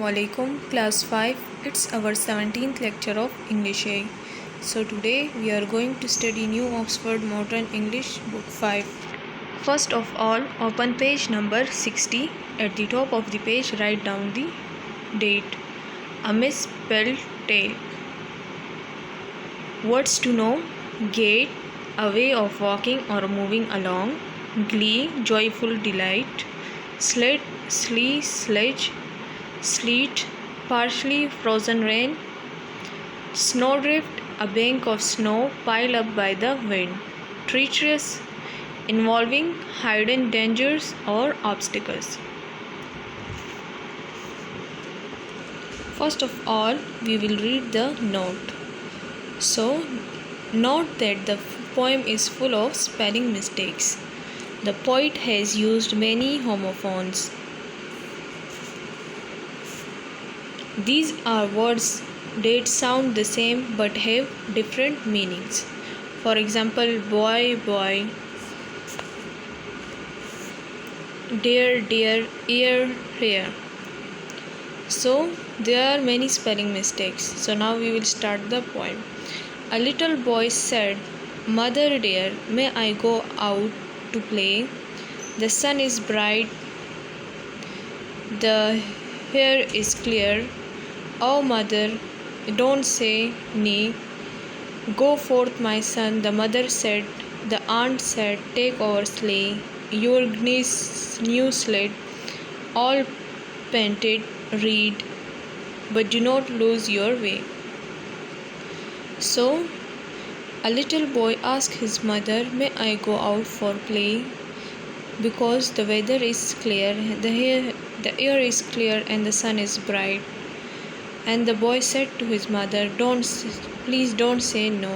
Assalamu alaikum, class 5. It's our 17th lecture of English A. So today we are going to study New Oxford Modern English book 5. First of all, open page number 60. At the top of the page write down the date. A misspelled tale. Words to know: gait, a way of walking or moving along; glee, joyful delight; sled, slee, sledge; sleet, partially frozen rain; snowdrift, a bank of snow piled up by the wind; treacherous, involving hidden dangers or obstacles. First of all, we will read the note. So, note that the poem is full of spelling mistakes. The poet has used many homophones. These are words that sound the same but have different meanings. For example, boy, boy; dear, dear; ear, hair. So, there are many spelling mistakes. So, now we will start the poem. A little boy said, "Mother dear, may I go out to play? The sun is bright, the air is clear. Oh, mother, don't say nay. Go forth, my son," the mother said. The aunt said, "Take our sleigh, your new sled, all painted red, but do not lose your way." So, a little boy asked his mother, "May I go out for play? Because the weather is clear, the air is clear, and the sun is bright." And the boy said to his mother, Please don't say no."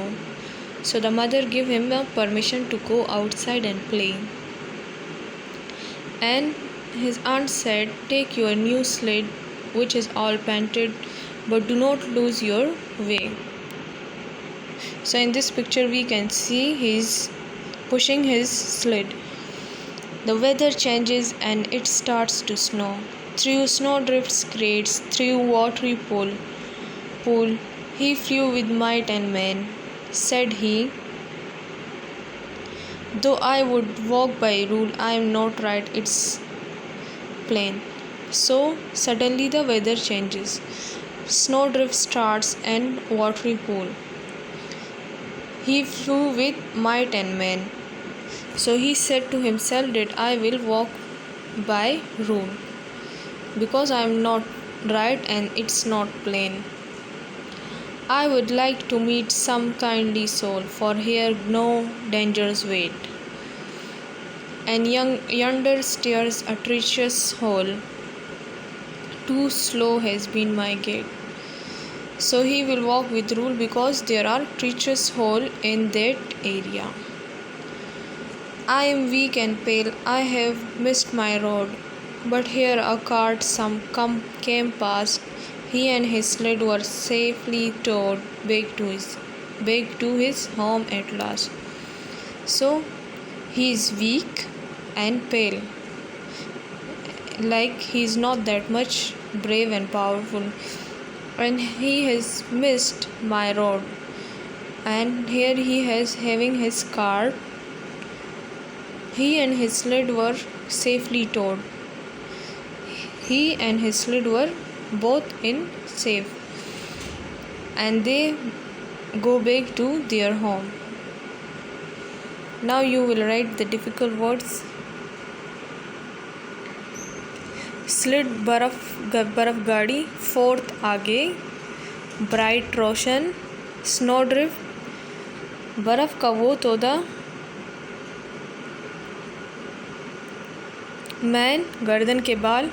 So the mother gave him permission to go outside and play. And his aunt said, "Take your new sled, which is all painted, but do not lose your way." So in this picture we can see he's pushing his sled. The weather changes and it starts to snow. Through snowdrifts crates, through watery pool, he flew with might and main. Said he, "Though I would walk by rule, I am not right, it's plain." So suddenly the weather changes. Snowdrift starts and watery pool. He flew with might and main. So he said to himself that I will walk by rule, because I am not right and it's not plain. I would like to meet some kindly soul, for here no dangers wait. And yonder stares a treacherous hole. Too slow has been my gait. So he will walk with rule because there are treacherous holes in that area. I am weak and pale, I have missed my road. But here a cart came past. He and his sled were safely towed back to his home at last. So he is weak and pale, like he is not that much brave and powerful. And he has missed my road. And here he is having his cart. He and his sled were safely towed. He and his sled were both in safe. And they go back to their home. Now you will write the difficult words. Slid बर्फ गाड़ी, fourth आगे, bright रोशन, स्नोड्रिफ्ट बर्फ़ का वो तोदा, man गर्दन के बाल,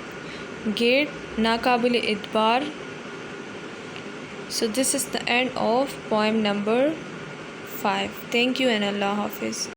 gate नाकाबिल इतबार. So this is the end of poem number 5. Thank you and Allah Hafiz.